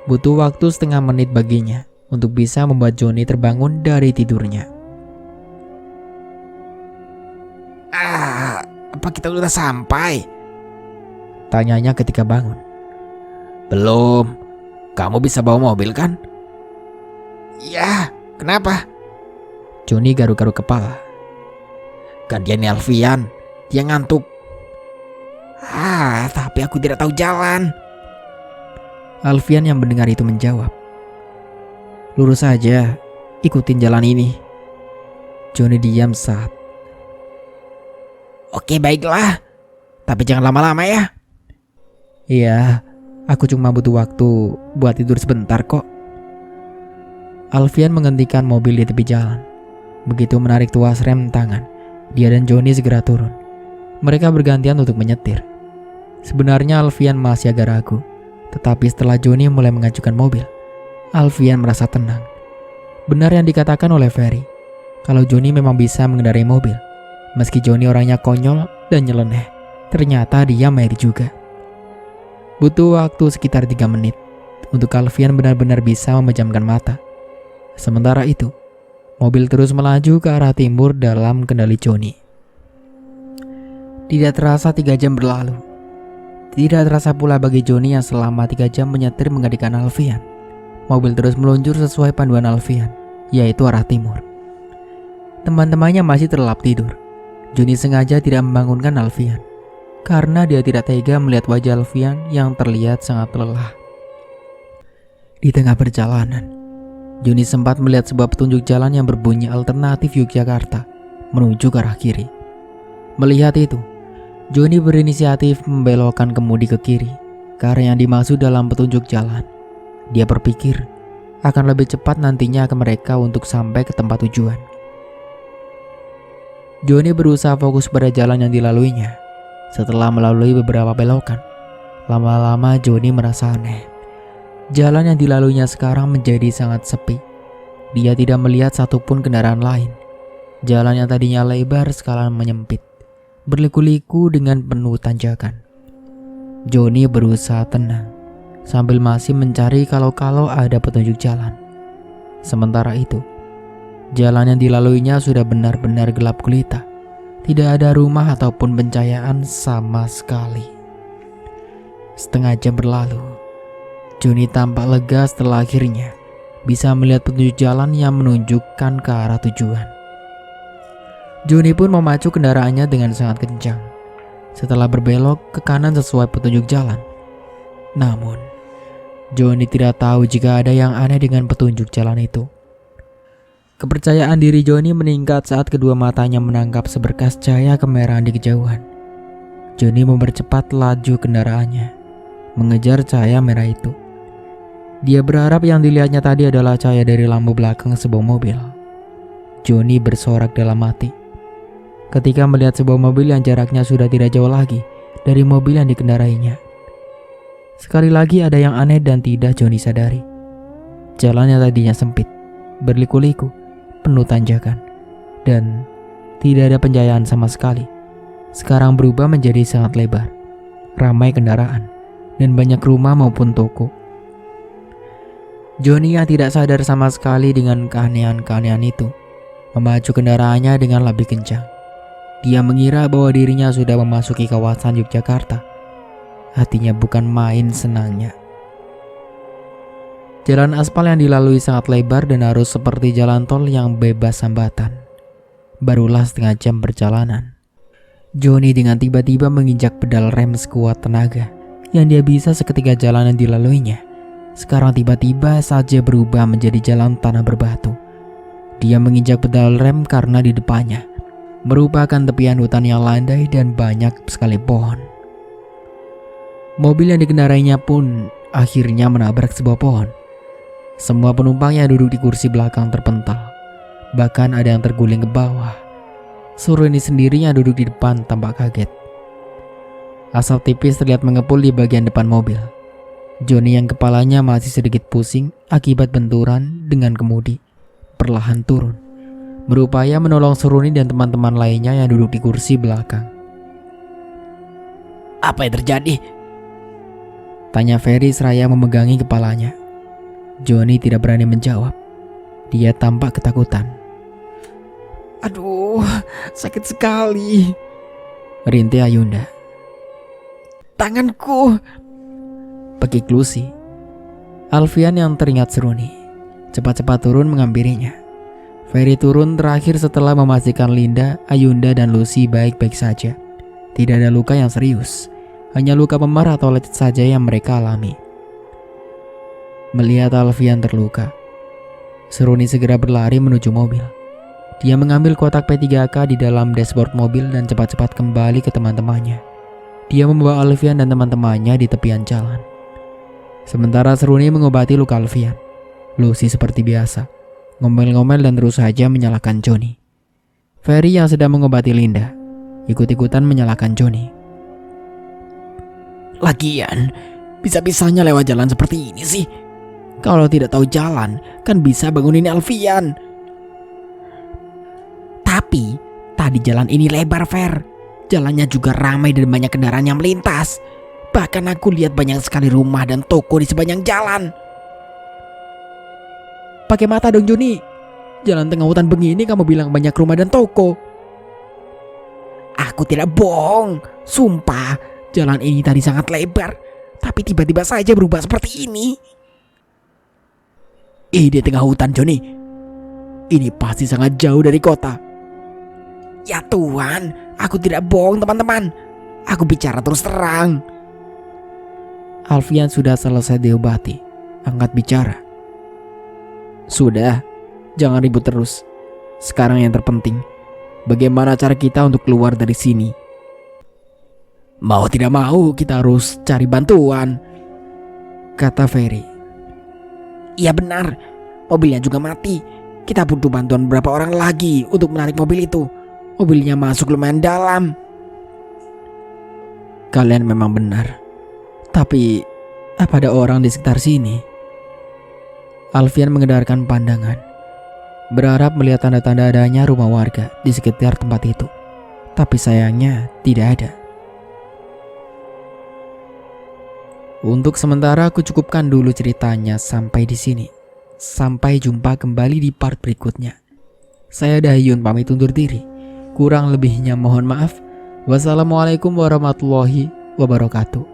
A: Butuh waktu setengah menit baginya untuk bisa membuat Joni terbangun dari tidurnya.
B: Apa kita udah sampai?"
A: tanyanya ketika bangun.
B: "Belum. Kamu bisa bawa mobil kan?"
C: Ya, kenapa?
A: Joni garuk-garuk kepala.
B: "Gantian Alfian, dia ngantuk."
C: Tapi aku tidak tahu jalan."
A: Alfian yang mendengar itu menjawab. "Lurus saja, ikutin jalan ini." Joni diam saat.
C: "Oke, baiklah. Tapi jangan lama-lama ya."
A: "Iya, aku cuma butuh waktu buat tidur sebentar kok." Alfian menghentikan mobil di tepi jalan. Begitu menarik tuas rem tangan, dia dan Joni segera turun. Mereka bergantian untuk menyetir. Sebenarnya Alfian masih agak ragu, tetapi setelah Joni mulai mengajukan mobil, Alfian merasa tenang. Benar yang dikatakan oleh Ferry, kalau Joni memang bisa mengendarai mobil. Meski Joni orangnya konyol dan nyeleneh, ternyata dia mahir juga. Butuh waktu sekitar 3 menit untuk Alfian benar-benar bisa memejamkan mata. Sementara itu, mobil terus melaju ke arah timur dalam kendali Joni. Tidak terasa 3 jam berlalu. Tidak terasa pula bagi Joni yang selama 3 jam menyetir menggantikan Alfian. Mobil terus meluncur sesuai panduan Alfian, yaitu arah timur. Teman-temannya masih terlelap tidur. Joni sengaja tidak membangunkan Alfian, karena dia tidak tega melihat wajah Alfian yang terlihat sangat lelah. Di tengah perjalanan, Joni sempat melihat sebuah petunjuk jalan yang berbunyi alternatif Yogyakarta menuju ke arah kiri. Melihat itu, Joni berinisiatif membelokkan kemudi ke kiri ke arah yang dimaksud dalam petunjuk jalan. Dia berpikir akan lebih cepat nantinya ke mereka untuk sampai ke tempat tujuan. Johnny berusaha fokus pada jalan yang dilaluinya. Setelah melalui beberapa belokan, lama-lama Johnny merasa aneh. Jalan yang dilaluinya sekarang menjadi sangat sepi. Dia tidak melihat satupun kendaraan lain. Jalan yang tadinya lebar sekarang menyempit, berliku-liku dengan penuh tanjakan. Johnny berusaha tenang, sambil masih mencari kalau-kalau ada petunjuk jalan. Sementara itu, jalan yang dilaluinya sudah benar-benar gelap gulita. Tidak ada rumah ataupun pencahayaan sama sekali. Setengah jam berlalu. Johnny tampak lega setelah akhirnya bisa melihat petunjuk jalan yang menunjukkan ke arah tujuan. Johnny pun memacu kendaraannya dengan sangat kencang setelah berbelok ke kanan sesuai petunjuk jalan. Namun, Johnny tidak tahu jika ada yang aneh dengan petunjuk jalan itu. Kepercayaan diri Johnny meningkat saat kedua matanya menangkap seberkas cahaya kemerahan di kejauhan. Johnny mempercepat laju kendaraannya, mengejar cahaya merah itu. Dia berharap yang dilihatnya tadi adalah cahaya dari lampu belakang sebuah mobil. Johnny bersorak dalam hati ketika melihat sebuah mobil yang jaraknya sudah tidak jauh lagi dari mobil yang dikendarainya. Sekali lagi ada yang aneh dan tidak Johnny sadari. Jalan yang tadinya sempit, berliku-liku, penuh tanjakan, dan tidak ada pencahayaan sama sekali, sekarang berubah menjadi sangat lebar, ramai kendaraan, dan banyak rumah maupun toko. Johnny yang tidak sadar sama sekali dengan keanehan-keanehan itu, memacu kendaraannya dengan lebih kencang. Dia mengira bahwa dirinya sudah memasuki kawasan Yogyakarta. Hatinya bukan main senangnya. Jalan aspal yang dilalui sangat lebar dan arus seperti jalan tol yang bebas hambatan. Barulah setengah jam perjalanan, Johnny dengan tiba-tiba menginjak pedal rem sekuat tenaga yang dia bisa seketika jalan yang dilaluinya. Sekarang tiba-tiba saja berubah menjadi jalan tanah berbatu. Dia menginjak pedal rem karena di depannya merupakan tepian hutan yang landai dan banyak sekali pohon. Mobil yang dikendarainya pun akhirnya menabrak sebuah pohon. Semua penumpang yang duduk di kursi belakang terpental. Bahkan ada yang terguling ke bawah. Suruni sendiri yang duduk di depan tampak kaget. Asap tipis terlihat mengepul di bagian depan mobil. Johnny yang kepalanya masih sedikit pusing akibat benturan dengan kemudi perlahan turun, berupaya menolong Suruni dan teman-teman lainnya yang duduk di kursi belakang.
B: Apa yang terjadi?
A: Tanya Ferry seraya memegangi kepalanya. Johnny tidak berani menjawab. Dia tampak ketakutan.
B: Aduh, sakit sekali.
A: Rintih Ayunda.
B: Tanganku.
A: Pekik Lucy. Alfian yang teringat Seruni cepat-cepat turun menghampirinya. Ferry turun terakhir setelah memastikan Linda, Ayunda, dan Lucy baik-baik saja. Tidak ada luka yang serius, hanya luka memar atau lecet saja yang mereka alami. Melihat Alfian terluka, Seruni segera berlari menuju mobil. Dia mengambil kotak P3K di dalam dashboard mobil dan cepat-cepat kembali ke teman-temannya. Dia membawa Alfian dan teman-temannya di tepian jalan. Sementara Seruni mengobati luka Alfian, Lucy seperti biasa ngomel-ngomel dan terus saja menyalahkan Johnny. Ferry yang sedang mengobati Linda ikut-ikutan menyalahkan Johnny.
B: Lagian, bisa-bisanya lewat jalan seperti ini sih. Kalau tidak tahu jalan, kan bisa bangunin Alfian. Tapi, tadi jalan ini lebar, Fer. Jalannya juga ramai dan banyak kendaraan yang melintas. Bahkan aku lihat banyak sekali rumah dan toko di sepanjang jalan. Pakai mata dong, Johnny. Jalan tengah hutan begini kamu bilang banyak rumah dan toko. Aku tidak bohong. Sumpah, jalan ini tadi sangat lebar, tapi tiba-tiba saja berubah seperti ini. Di tengah hutan, Johnny. Ini pasti sangat jauh dari kota. Ya Tuhan, aku tidak bohong, teman-teman. Aku bicara terus terang.
A: Alfian sudah selesai diobati, angkat bicara.
B: Sudah, jangan ribut terus. Sekarang yang terpenting, bagaimana cara kita untuk keluar dari sini? Mau tidak mau kita harus cari bantuan, kata Ferry. Iya benar, mobilnya juga mati. Kita butuh bantuan beberapa orang lagi untuk menarik mobil itu. Mobilnya masuk lumayan dalam.
A: Kalian memang benar. Tapi apa ada orang di sekitar sini? Alfian mengedarkan pandangan, berharap melihat tanda-tanda adanya rumah warga di sekitar tempat itu. Tapi sayangnya tidak ada. Untuk sementara aku cukupkan dulu ceritanya sampai di sini. Sampai jumpa kembali di part berikutnya. Saya Dahyun pamit undur diri. Kurang lebihnya mohon maaf. Wassalamualaikum warahmatullahi wabarakatuh.